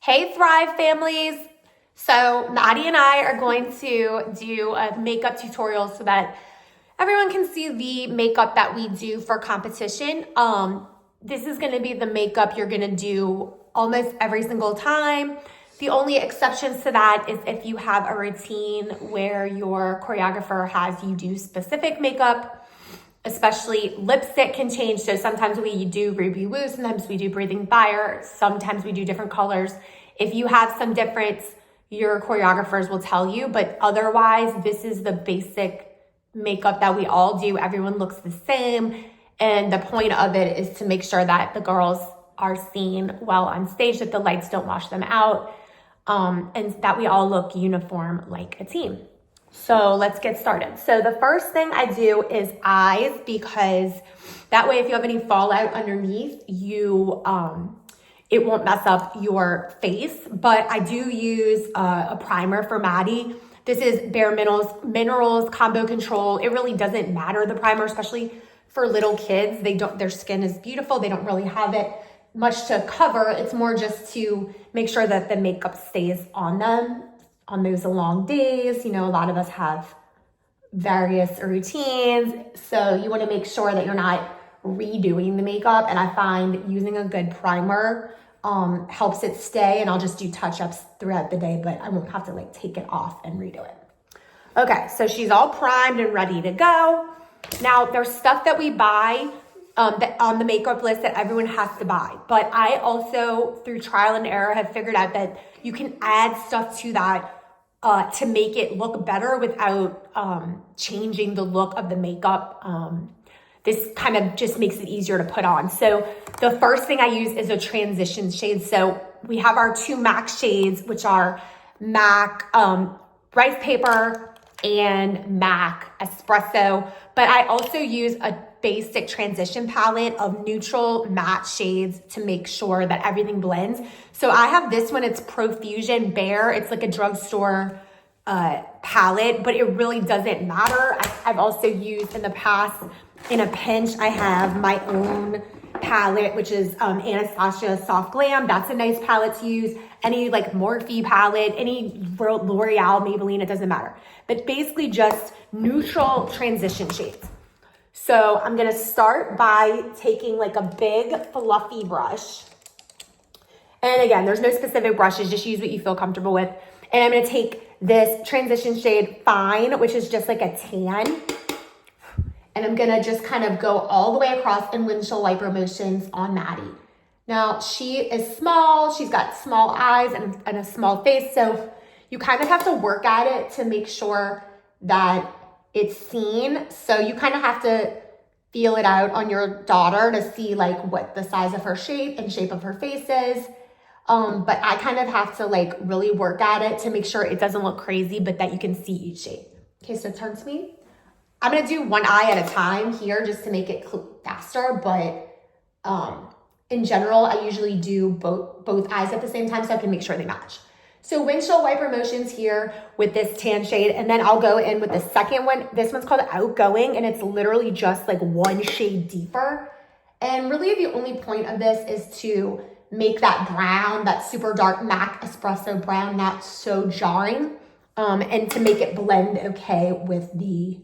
Hey Thrive families! So Maddie and I are going to do a makeup tutorial so that everyone can see the makeup that we do for competition. This is going to be the makeup you're going to do almost every single time. The only exceptions to that is if you have a routine where your choreographer has you do specific makeup, especially lipstick can change. So sometimes we do Ruby Woo, sometimes we do Breathing Fire, sometimes we do different colors. If you have some difference, your choreographers will tell you, but otherwise this is the basic makeup that we all do. Everyone looks the same. And the point of it is to make sure that the girls are seen well on stage, that the lights don't wash them out, and that we all look uniform like a team. So let's get started. So the first thing I do is eyes, because that way if you have any fallout underneath, it won't mess up your face. But I do use a primer for Maddie. This is Bare Minerals Combo Control. It really doesn't matter, the primer, especially for little kids. Their skin is beautiful. They don't really have it much to cover. It's more just to make sure that the makeup stays on them on those long days. You know, a lot of us have various routines, so you want to make sure that you're not redoing the makeup. And I find using a good primer helps it stay, and I'll just do touch-ups throughout the day, but I won't have to like take it off and redo it. Okay, so she's all primed and ready to go. Now there's stuff that we buy that on the makeup list that everyone has to buy, but I also, through trial and error, have figured out that you can add stuff to that to make it look better without changing the look of the makeup. This kind of just makes it easier to put on. So the first thing I use is a transition shade. So we have our two MAC shades, which are MAC Rice Paper and MAC Espresso. But I also use a basic transition palette of neutral matte shades to make sure that everything blends. So I have this one, it's Profusion Bare. It's like a drugstore palette, but it really doesn't matter. I've also used in the past, in a pinch, I have my own palette, which is Anastasia Soft Glam. That's a nice palette to use. Any like Morphe palette, any L'Oreal, Maybelline, it doesn't matter. But basically just neutral transition shades. So I'm gonna start by taking like a big fluffy brush. And again, there's no specific brushes, just use what you feel comfortable with. And I'm gonna take this transition shade Fine, which is just like a tan. And I'm gonna just kind of go all the way across in windshield wiper motions on Maddie. Now she is small, she's got small eyes and a small face. So you kind of have to work at it to make sure that it's seen. So you kind of have to feel it out on your daughter to see like what the size of her shape and shape of her face is. But I kind of have to like really work at it to make sure it doesn't look crazy, but that you can see each shape. Okay, so turn to me. I'm gonna do one eye at a time here just to make it faster, but in general, I usually do both eyes at the same time so I can make sure they match. So windshield wiper motions here with this tan shade, and then I'll go in with the second one. This one's called Outgoing, and it's literally just like one shade deeper. And really the only point of this is to make that brown, that super dark MAC Espresso brown, not so jarring, and to make it blend okay with the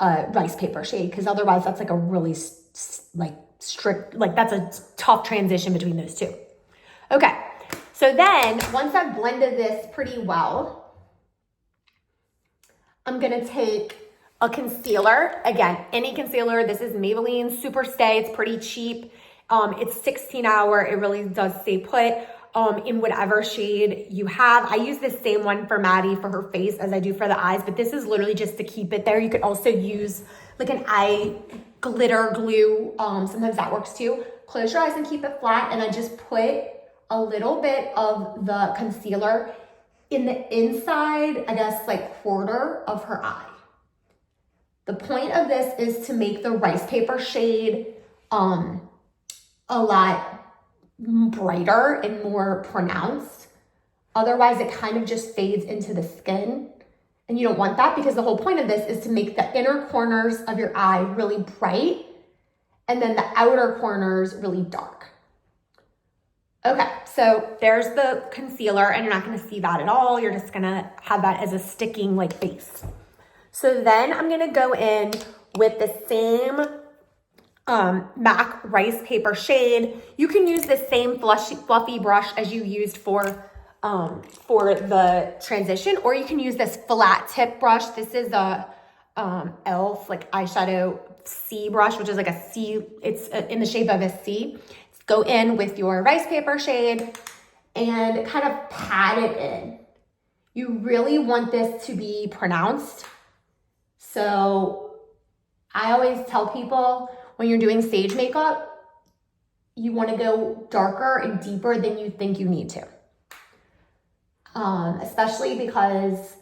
rice paper shade, because otherwise that's like a really strict, like that's a tough transition between those two. Okay. So then, once I've blended this pretty well, I'm gonna take a concealer. Again, any concealer. This is Maybelline Superstay. It's pretty cheap. It's 16 hour. It really does stay put in whatever shade you have. I use the same one for Maddie for her face as I do for the eyes, but this is literally just to keep it there. You could also use like an eye glitter glue. Sometimes that works too. Close your eyes and keep it flat, and I just put a little bit of the concealer in the inside, I guess like quarter of her eye. The point of this is to make the rice paper shade a lot brighter and more pronounced. Otherwise it kind of just fades into the skin, and you don't want that, because the whole point of this is to make the inner corners of your eye really bright and then the outer corners really dark. Okay, so there's the concealer, and you're not gonna see that at all. You're just gonna have that as a sticking like base. So then I'm gonna go in with the same MAC Rice Paper shade. You can use the same fluffy brush as you used for the transition, or you can use this flat tip brush. This is a e.l.f. like eyeshadow C brush, which is like a C. It's in the shape of a C. Go in with your rice paper shade and kind of pat it in. You really want this to be pronounced. So I always tell people when you're doing stage makeup, you want to go darker and deeper than you think you need to. Especially because,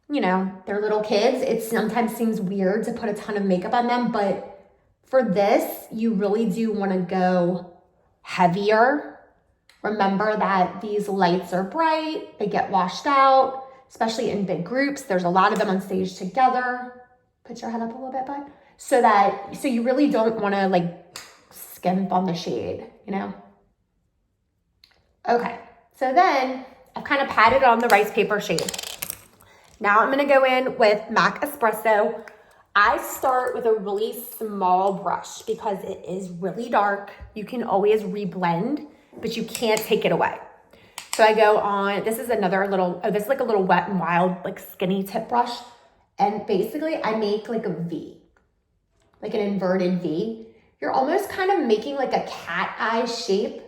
you know, they're little kids. It sometimes seems weird to put a ton of makeup on them, but for this, you really do want to go heavier. Remember that these lights are bright, they get washed out, especially in big groups. There's a lot of them on stage together. Put your head up a little bit, bud. So you really don't want to like skimp on the shade, you know? Okay, so then I've kind of patted on the rice paper shade. Now I'm gonna go in with MAC Espresso. I start with a really small brush because it is really dark. You can always reblend, but you can't take it away. So I go on, this is another little, this is like a little Wet n Wild, like skinny tip brush. And basically I make like a V, like an inverted V. You're almost kind of making like a cat eye shape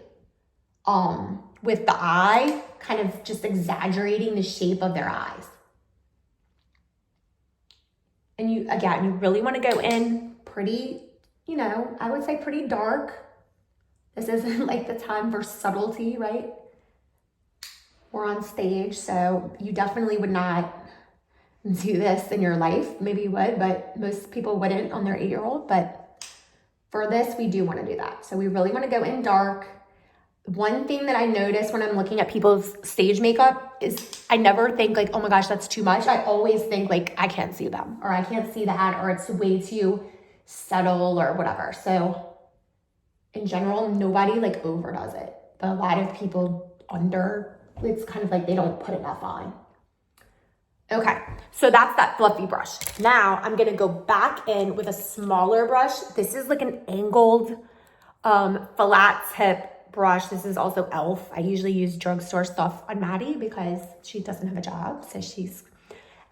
with the eye, kind of just exaggerating the shape of their eyes. And you really want to go in pretty, you know, I would say pretty dark. This isn't like the time for subtlety, right? We're on stage, so you definitely would not do this in your life. Maybe you would, but most people wouldn't on their 8-year-old. But for this, we do want to do that. So we really want to go in dark. One thing that I notice when I'm looking at people's stage makeup is I never think like, oh my gosh, that's too much. I always think like, I can't see them, or I can't see that, or it's way too subtle or whatever. So in general, nobody like overdoes it, but a lot of people it's kind of like they don't put enough on. Okay, so that's that fluffy brush. Now I'm gonna go back in with a smaller brush. This is like an angled flat tip brush. This is also e.l.f. I usually use drugstore stuff on Maddie because she doesn't have a job, so she's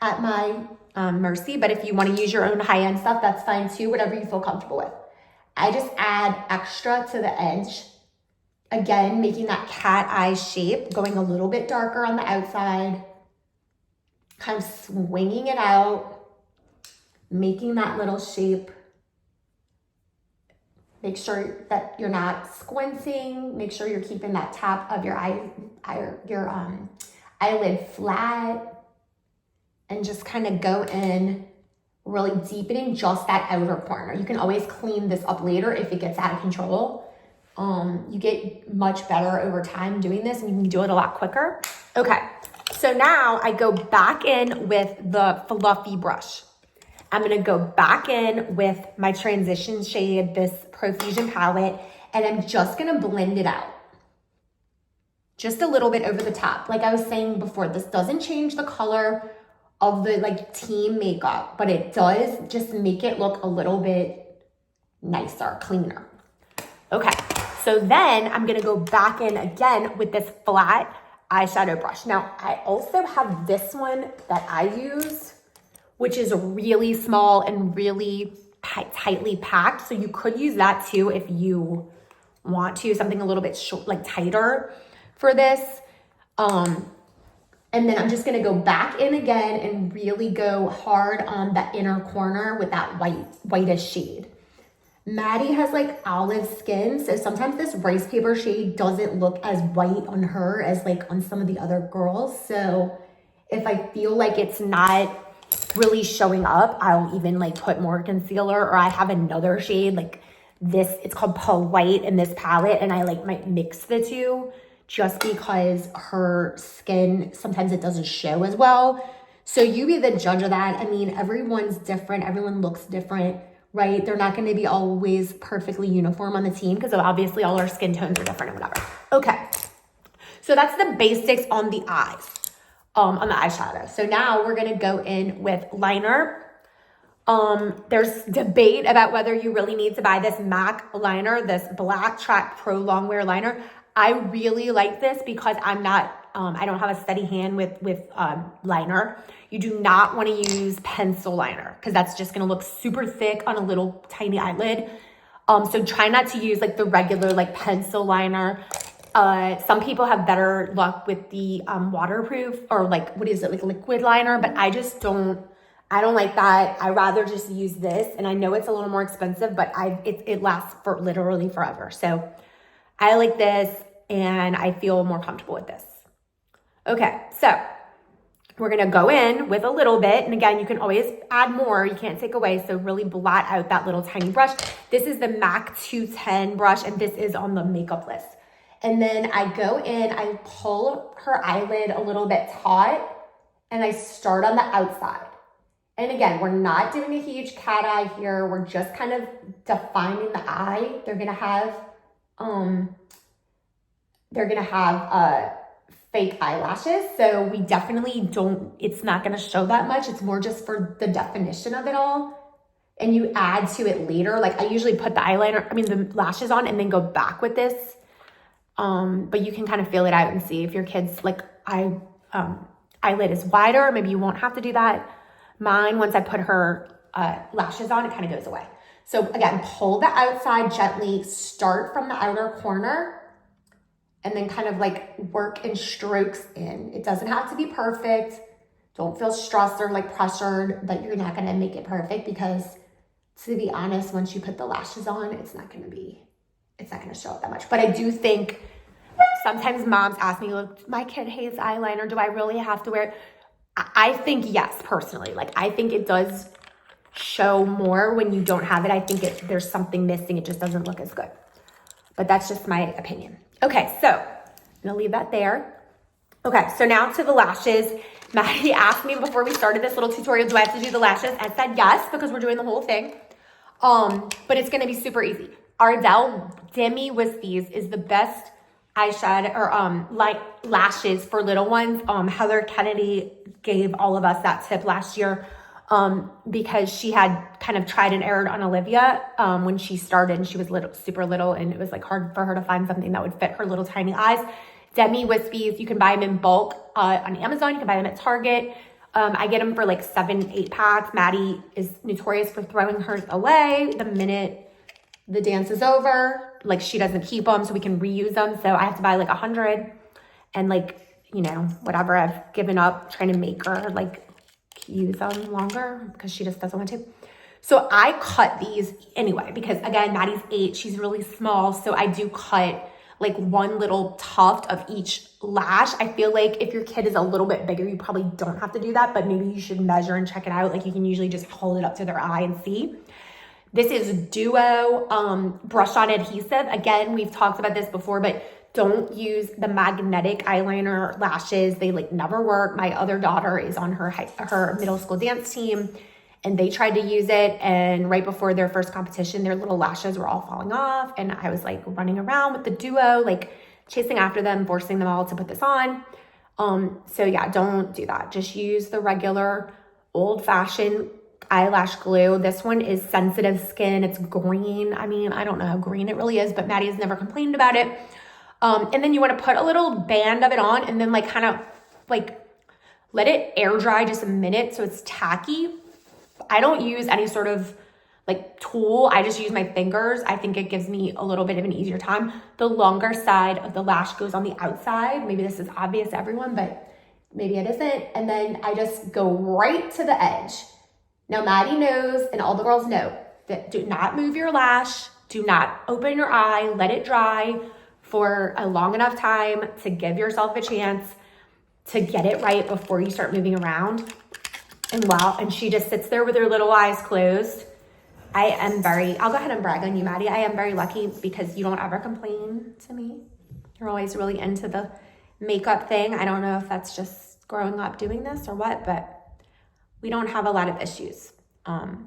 at my mercy. But if you want to use your own high-end stuff, that's fine too, whatever you feel comfortable with. I just add extra to the edge. Again, making that cat eye shape, going a little bit darker on the outside, kind of swinging it out, making that little shape. Make sure that you're not squinting. Make sure you're keeping that top of your eyelid flat, and just kind of go in, really deepening just that outer corner. You can always clean this up later if it gets out of control. You get much better over time doing this, and you can do it a lot quicker. Okay, so now I go back in with the fluffy brush. I'm gonna go back in with my transition shade, this Profusion palette, and I'm just gonna blend it out. Just a little bit over the top. Like I was saying before, this doesn't change the color of the like team makeup, but it does just make it look a little bit nicer, cleaner. Okay, so then I'm gonna go back in again with this flat eyeshadow brush. Now, I also have this one that I use, which is really small and really tightly packed. So you could use that too if you want to, something a little bit short, like tighter for this. And then I'm just gonna go back in again and really go hard on that inner corner with that whitish shade. Maddie has like olive skin, so sometimes this rice paper shade doesn't look as white on her as like on some of the other girls. So if I feel like it's not really showing up, I'll even like put more concealer, or I have another shade like this, it's called Polite in this palette, and I like might mix the two just because her skin, sometimes it doesn't show as well. So you be the judge of that. I mean, everyone's different, everyone looks different, right? They're not gonna be always perfectly uniform on the team because obviously all our skin tones are different and whatever. Okay, So that's the basics on the eyes, on the eyeshadow. So now we're gonna go in with liner. There's debate about whether you really need to buy this MAC liner, this Blacktrack ProLongwear liner. I really like this because I'm not, I don't have a steady hand with liner. You do not want to use pencil liner because that's just going to look super thick on a little tiny eyelid. So try not to use like the regular like pencil liner. Some people have better luck with the waterproof or like, what is it, like liquid liner, but I just don't. I don't like that. I rather just use this, and I know it's a little more expensive, but it lasts for literally forever. So I like this, and I feel more comfortable with this. Okay, so we're gonna go in with a little bit, and again, you can always add more. You can't take away, so really blot out that little tiny brush. This is the MAC 210 brush, and this is on the makeup list. And then I go in, I pull her eyelid a little bit taut, and I start on the outside. And again, we're not doing a huge cat eye here. We're just kind of defining the eye. They're gonna have fake eyelashes. So we definitely don't, it's not gonna show that much. It's more just for the definition of it all. And you add to it later. Like I usually put the lashes on and then go back with this. But you can kind of feel it out and see if your kid's like eyelid is wider, maybe you won't have to do that. Mine, once I put her lashes on, it kind of goes away. So again, pull the outside gently, start from the outer corner, and then kind of like work in strokes in. It doesn't have to be perfect. Don't feel stressed or like pressured that you're not gonna make it perfect because to be honest, once you put the lashes on, it's not gonna show up that much. But I do think sometimes moms ask me, look, my kid hates eyeliner. Do I really have to wear it? I think yes, personally. Like I think it does show more when you don't have it. I think there's something missing. It just doesn't look as good. But that's just my opinion. Okay, so I'm gonna leave that there. Okay, so now to the lashes. Maddie asked me before we started this little tutorial, do I have to do the lashes? I said yes, because we're doing the whole thing. But it's gonna be super easy. Ardell Demi Wispies is the best eyeshadow or like lashes for little ones. Heather Kennedy gave all of us that tip last year because she had kind of tried and errored on Olivia when she started and she was super little, and it was like hard for her to find something that would fit her little tiny eyes. Demi Wispies, you can buy them in bulk on Amazon. You can buy them at Target. I get them for like 7-8 packs. Maddie is notorious for throwing hers away the minute the dance is over. Like she doesn't keep them so we can reuse them. So I have to buy like 100 and like, you know, whatever. I've given up trying to make her like use them longer because she just doesn't want to. So I cut these anyway because again, Maddie's 8, she's really small. So I do cut like one little tuft of each lash. I feel like if your kid is a little bit bigger, you probably don't have to do that, but maybe you should measure and check it out. Like you can usually just hold it up to their eye and see. This is Duo brush on adhesive. Again, we've talked about this before, but don't use the magnetic eyeliner lashes. They like never work. My other daughter is on her middle school dance team and they tried to use it. And right before their first competition, their little lashes were all falling off. And I was like running around with the Duo, like chasing after them, forcing them all to put this on. So yeah, don't do that. Just use the regular old fashioned eyelash glue. This one is sensitive skin. It's green. I mean, I don't know how green it really is, but Maddie has never complained about it. And then you want to put a little band of it on and then like kind of like let it air dry just a minute so it's tacky. I don't use any sort of like tool. I just use my fingers. I think it gives me a little bit of an easier time. The longer side of the lash goes on the outside. Maybe this is obvious to everyone, but maybe it isn't. And then I just go right to the edge. Now, Maddie knows, and all the girls know, that do not move your lash, do not open your eye, let it dry for a long enough time to give yourself a chance to get it right before you start moving around. And she just sits there with her little eyes closed. I'll go ahead and brag on you, Maddie. I am very lucky because you don't ever complain to me. You're always really into the makeup thing. I don't know if that's just growing up doing this or what, but we don't have a lot of issues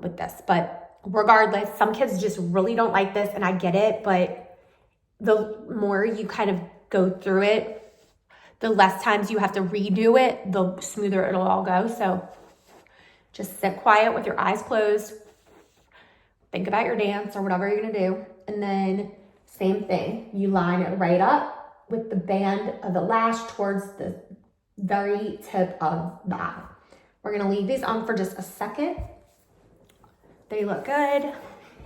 with this. But regardless, some kids just really don't like this, and I get it, but the more you kind of go through it, the less times you have to redo it, the smoother it'll all go. So just sit quiet with your eyes closed. Think about your dance or whatever you're gonna do. And then same thing, you line it right up with the band of the lash towards the very tip of the eye. We're gonna leave these on for just a second. They look good.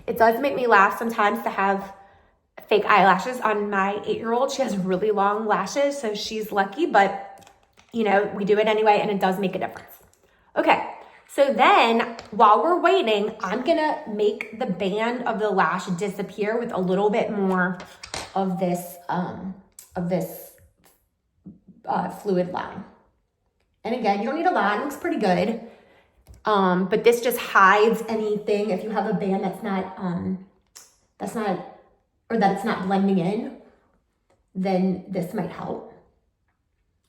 It does make me laugh sometimes to have fake eyelashes on my 8-year-old. She has really long lashes, so she's lucky, but you know, we do it anyway and it does make a difference. Okay, so then while we're waiting, I'm gonna make the band of the lash disappear with a little bit more of this Fluidline. And again, you don't need a lot, it looks pretty good. But this just hides anything. If you have a band that's not blending in, then this might help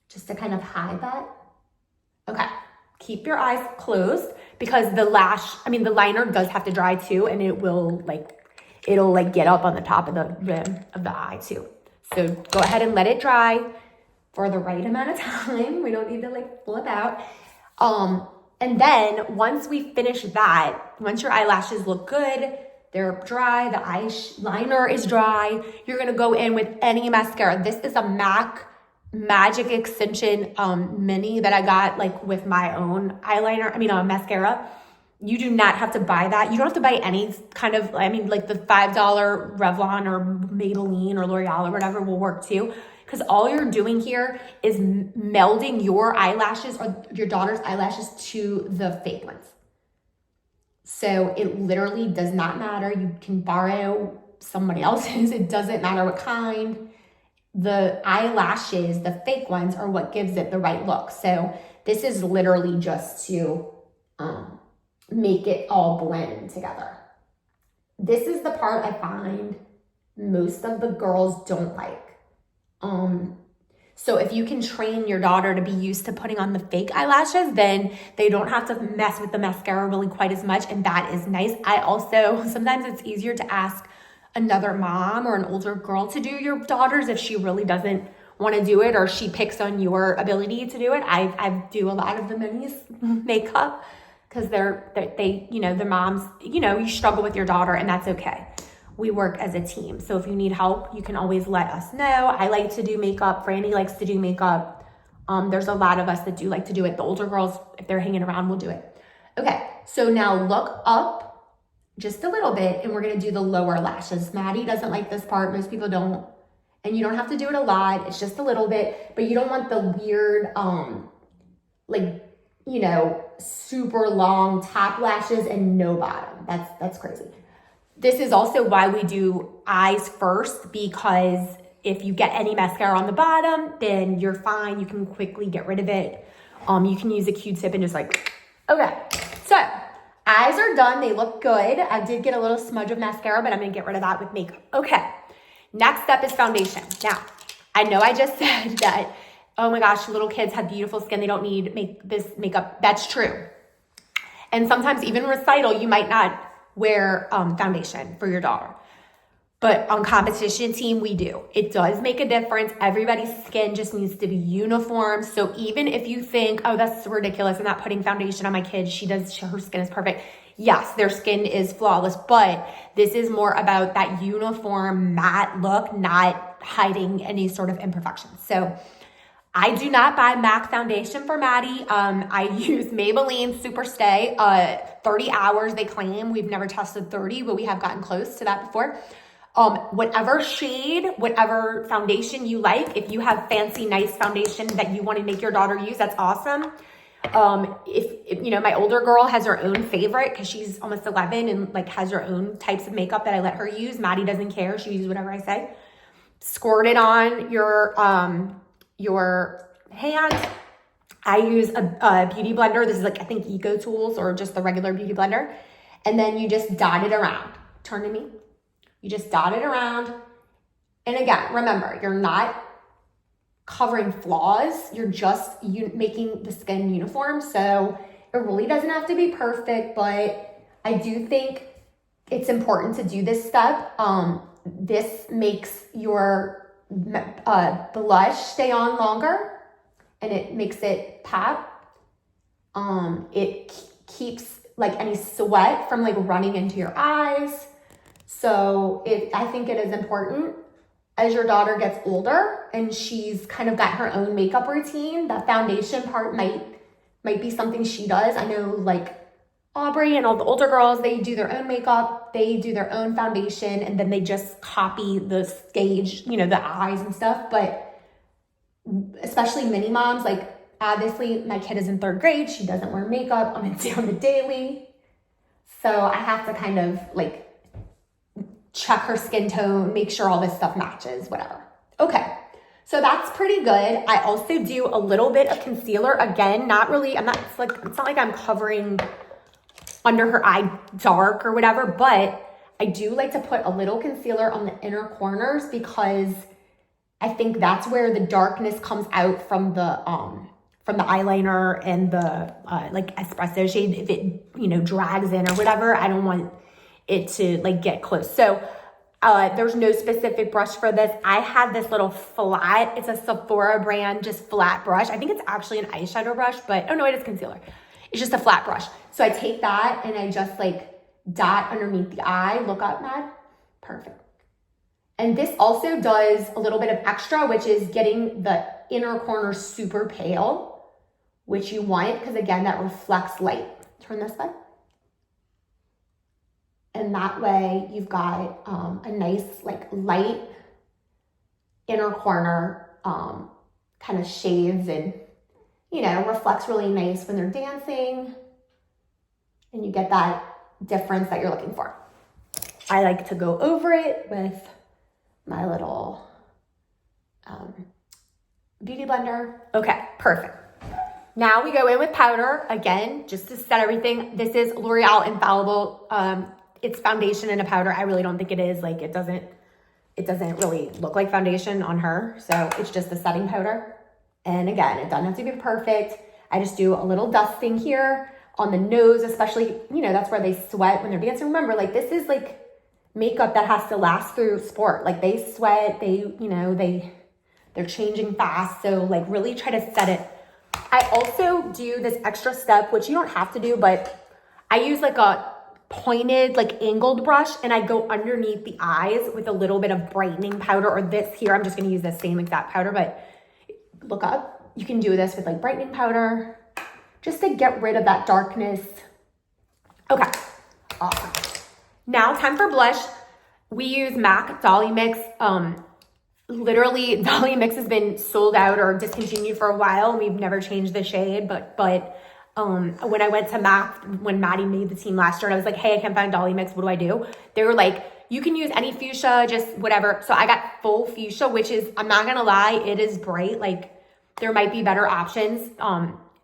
just to kind of hide that. Okay, keep your eyes closed because the liner does have to dry too, and it'll get up on the top of the rim of the eye too. So go ahead and let it dry for the right amount of time. We don't need to flip out. And then once we finish that, once your eyelashes look good, they're dry, the eyeliner is dry, you're gonna go in with any mascara. This is a MAC Magic Extension mini that I got with my own mascara. You do not have to buy that. You don't have to buy any kind of, the $5 Revlon or Maybelline or L'Oreal or whatever will work too. Because all you're doing here is melding your eyelashes or your daughter's eyelashes to the fake ones. So it literally does not matter. You can borrow somebody else's. It doesn't matter what kind. The eyelashes, the fake ones, are what gives it the right look. So this is literally just to make it all blend together. This is the part I find most of the girls don't like. So if you can train your daughter to be used to putting on the fake eyelashes, then they don't have to mess with the mascara really quite as much, and that is nice. I also, sometimes it's easier to ask another mom or an older girl to do your daughters if she really doesn't want to do it or she picks on your ability to do it. I do a lot of the minis makeup because the moms, you struggle with your daughter and that's okay. We work as a team. So if you need help, you can always let us know. I like to do makeup. Franny likes to do makeup. There's a lot of us that do like to do it. The older girls, if they're hanging around, will do it. Okay, so now look up just a little bit and we're gonna do the lower lashes. Maddie doesn't like this part, most people don't. And you don't have to do it a lot, it's just a little bit, but you don't want the weird, super long top lashes and no bottom. That's crazy. This is also why we do eyes first, because if you get any mascara on the bottom, then you're fine. You can quickly get rid of it. You can use a Q-tip and just okay. So eyes are done. They look good. I did get a little smudge of mascara, but I'm gonna get rid of that with makeup. Okay, next step is foundation. Now, I know I just said that, oh my gosh, little kids have beautiful skin. They don't need this makeup. That's true. And sometimes even recital, you might not wear foundation for your daughter. But on competition team, we do. It does make a difference. Everybody's skin just needs to be uniform. So even if you think, oh, that's ridiculous, I'm not putting foundation on my kid, her skin is perfect. Yes, their skin is flawless, but this is more about that uniform matte look, not hiding any sort of imperfections. So I do not buy MAC foundation for Maddie. I use Maybelline Superstay, 30 hours they claim. We've never tested 30, but we have gotten close to that before. Whatever shade, whatever foundation you like, if you have fancy, nice foundation that you want to make your daughter use, that's awesome. If my older girl has her own favorite because she's almost 11 and has her own types of makeup that I let her use. Maddie doesn't care. She uses whatever I say. Squirt it on your hand. I use a beauty blender. This is I think Eco Tools or just the regular beauty blender. And then you just dot it around. Turn to me. You just dot it around. And again, remember, you're not covering flaws. You're just making the skin uniform. So it really doesn't have to be perfect, but I do think it's important to do this step. This makes your blush stay on longer, and it makes it pop. It keeps like any sweat from like running into your eyes. So I think it is important as your daughter gets older and she's kind of got her own makeup routine, that foundation part might be something she does. I know like Aubrey and all the older girls, they do their own makeup, they do their own foundation, and then they just copy the stage, you know, the eyes and stuff. But especially mini moms, like obviously my kid is in 3rd grade, she doesn't wear makeup on the daily. So I have to kind of like check her skin tone, make sure all this stuff matches, whatever. Okay, so that's pretty good. I also do a little bit of concealer. Again, not really, it's not like I'm covering under her eye dark or whatever, but I do like to put a little concealer on the inner corners because I think that's where the darkness comes out from the eyeliner and the like espresso shade. If it, you know, drags in or whatever, I don't want it to like get close. So there's no specific brush for this. I have this little flat, it's a Sephora brand, just flat brush. I think it's actually an eyeshadow brush, but oh no, it is concealer. It's just a flat brush. So I take that and I just like dot underneath the eye. Look up, Mad. Perfect. And this also does a little bit of extra, which is getting the inner corner super pale, which you want because again, that reflects light. Turn this way. And that way you've got a nice like light inner corner, kind of shades and, you know, reflects really nice when they're dancing. And you get that difference that you're looking for. I like to go over it with my little beauty blender. Okay, perfect. Now we go in with powder again, just to set everything. This is L'Oreal Infallible. It's foundation and a powder. I really don't think it is. Like it doesn't really look like foundation on her. So it's just a setting powder. And again, it doesn't have to be perfect. I just do a little dusting here on the nose, especially, you know, that's where they sweat when they're dancing. Remember, like this is like makeup that has to last through sport. Like they sweat, they're changing fast. So like really try to set it. I also do this extra step, which you don't have to do, but I use like a pointed, like angled brush, and I go underneath the eyes with a little bit of brightening powder, or this here. I'm just going to use the same exact powder, but look up. You can do this with like brightening powder just to get rid of that darkness. Okay, awesome. Now time for blush. We use MAC Dollymix. Literally, Dollymix has been sold out or discontinued for a while. We've never changed the shade, but when I went to MAC, when Maddie made the team last year, and I was like, hey, I can't find Dollymix, what do? They were like, you can use any fuchsia, just whatever. So I got full fuchsia, which is, I'm not gonna lie, it is bright. Like there might be better options,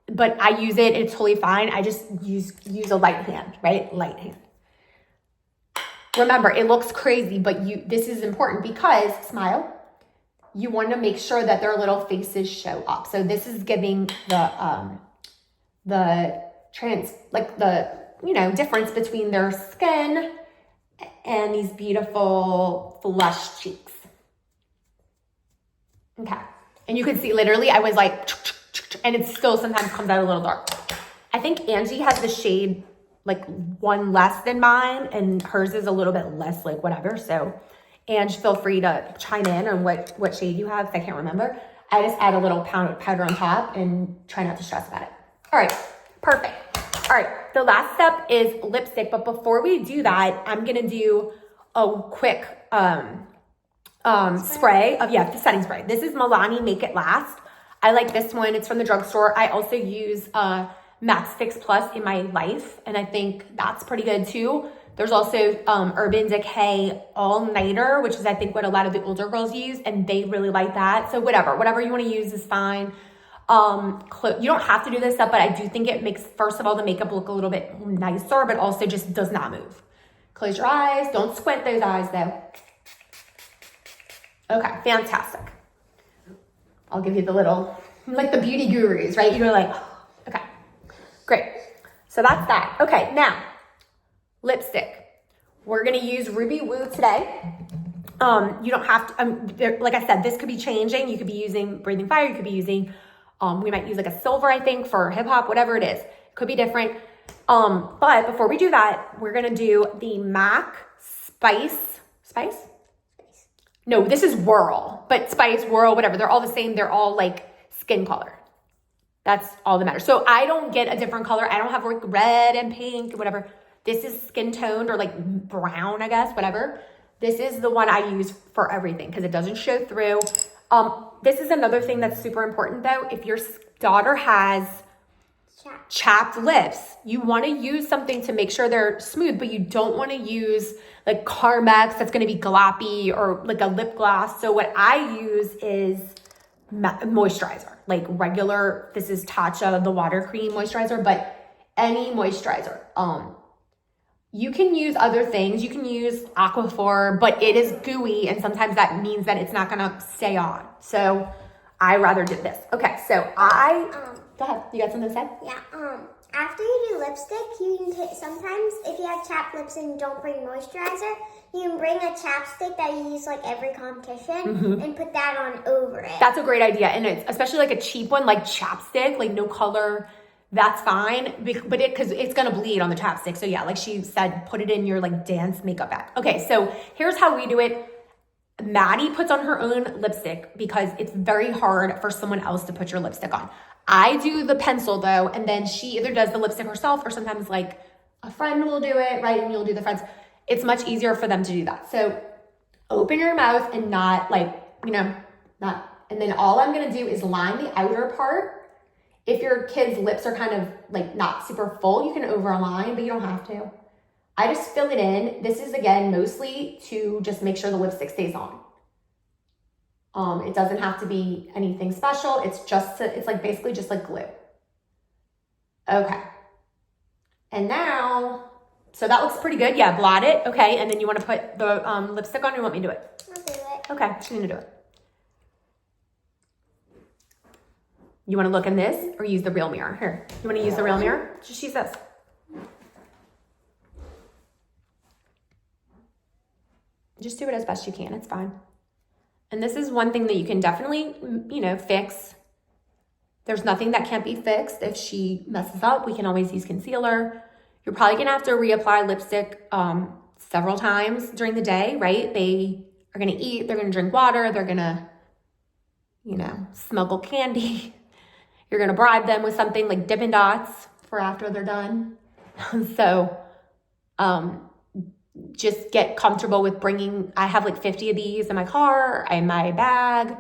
but I use it, it's totally fine. I just use a light hand, right? Light hand. Remember, it looks crazy, but this is important because, smile, you want to make sure that their little faces show up. So this is giving the difference between their skin and these beautiful flush cheeks. Okay. And you can see literally I was like, and it still sometimes comes out a little dark. I think Angie has the shade like one less than mine, and hers is a little bit less, like whatever. So Ange, feel free to chime in on what shade you have, because I can't remember. I just add a little powder on top and try not to stress about it. All right, perfect. All right, the last step is lipstick, but before we do that, I'm gonna do a quick spray of, the setting spray. This is Milani Make It Last. I like this one, it's from the drugstore. I also use Max Fix Plus in my life, and I think that's pretty good too. There's also Urban Decay All Nighter, which is I think what a lot of the older girls use, and they really like that. So whatever you want to use is fine. You don't have to do this stuff, but I do think it makes, first of all, the makeup look a little bit nicer, but also just does not move. Close your eyes. Don't squint those eyes though. Okay, fantastic. I'll give you the little, like the beauty gurus, right? You're like, okay, great. So that's that. Okay, now, lipstick. We're gonna use Ruby Woo today. You don't have to, like I said, this could be changing. You could be using Breathing Fire. You could be using, we might use like a silver, I think, for hip hop, whatever it is. It could be different. But before we do that, we're going to do the MAC Spice. No, this is Whirl, but Spice, Whirl, whatever. They're all the same. They're all like skin color. That's all that matters. So I don't get a different color. I don't have like red and pink, whatever. This is skin toned or like brown, I guess, whatever. This is the one I use for everything because it doesn't show through. This is another thing that's super important though. If your daughter has chapped lips, you want to use something to make sure they're smooth, but you don't want to use like Carmex that's going to be gloppy or like a lip gloss. So what I use is moisturizer, like regular, this is Tatcha, the water cream moisturizer, but any moisturizer. You can use other things. You can use Aquaphor, but it is gooey, and sometimes that means that it's not going to stay on. So I rather do this. Okay, so go ahead. You got something to say? Yeah. After you do lipstick, you can take, sometimes if you have chapped lips and you don't bring moisturizer, you can bring a chapstick that you use like every competition and put that on over it. That's a great idea. And it's especially like a cheap one, like chapstick, like no color, that's fine. But because it's going to bleed on the chapstick. So yeah, like she said, put it in your like dance makeup bag. Okay, so here's how we do it. Maddie puts on her own lipstick because it's very hard for someone else to put your lipstick on. I do the pencil though, and then she either does the lipstick herself or sometimes like a friend will do it, right? And you'll do the friends. It's much easier for them to do that. So open your mouth and not like, and then all I'm gonna do is line the outer part. If your kid's lips are kind of like not super full, you can overline, but you don't have to. I just fill it in. This is again, mostly to just make sure the lipstick stays on. It doesn't have to be anything special. It's it's like basically just like glue. Okay. And now, so that looks pretty good. Yeah, blot it. Okay. And then you want to put the lipstick on, or you want me to do it? I'll do it. Okay, she's gonna do it. You want to look in this or use the real mirror? Here, you want to use the real mirror? Just use this. Just do it as best you can. It's fine. And this is one thing that you can definitely, fix. There's nothing that can't be fixed. If she messes up, we can always use concealer. You're probably gonna have to reapply lipstick several times during the day, right? They are gonna eat, they're gonna drink water, they're gonna, smuggle candy. You're gonna bribe them with something like Dippin' Dots for after they're done. So, just get comfortable with bringing, I have like 50 of these in my car, in my bag.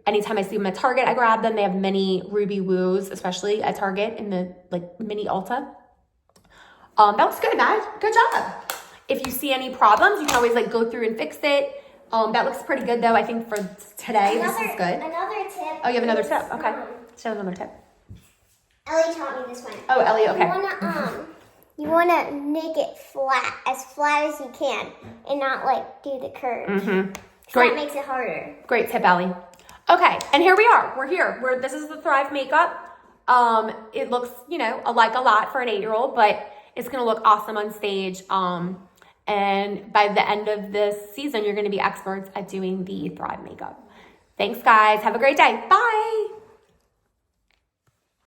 Anytime I see them at Target, I grab them. They have mini Ruby Woos, especially at Target in the like mini Ulta. That looks good, Matt. Good job. If you see any problems, you can always like go through and fix it. That looks pretty good though. I think for today, this is good. Another tip. Oh, you have another tip? Okay. Show another tip. Ellie taught me this one. Oh, Ellie, okay. You wanna make it flat as you can, and not like do the curve. Great. That makes it harder. Great tip, Ellie. Okay, and here we are. We're here. This is the Thrive makeup. It looks, like a lot for an 8-year-old, but it's gonna look awesome on stage. And by the end of this season, you're gonna be experts at doing the Thrive makeup. Thanks, guys. Have a great day. Bye.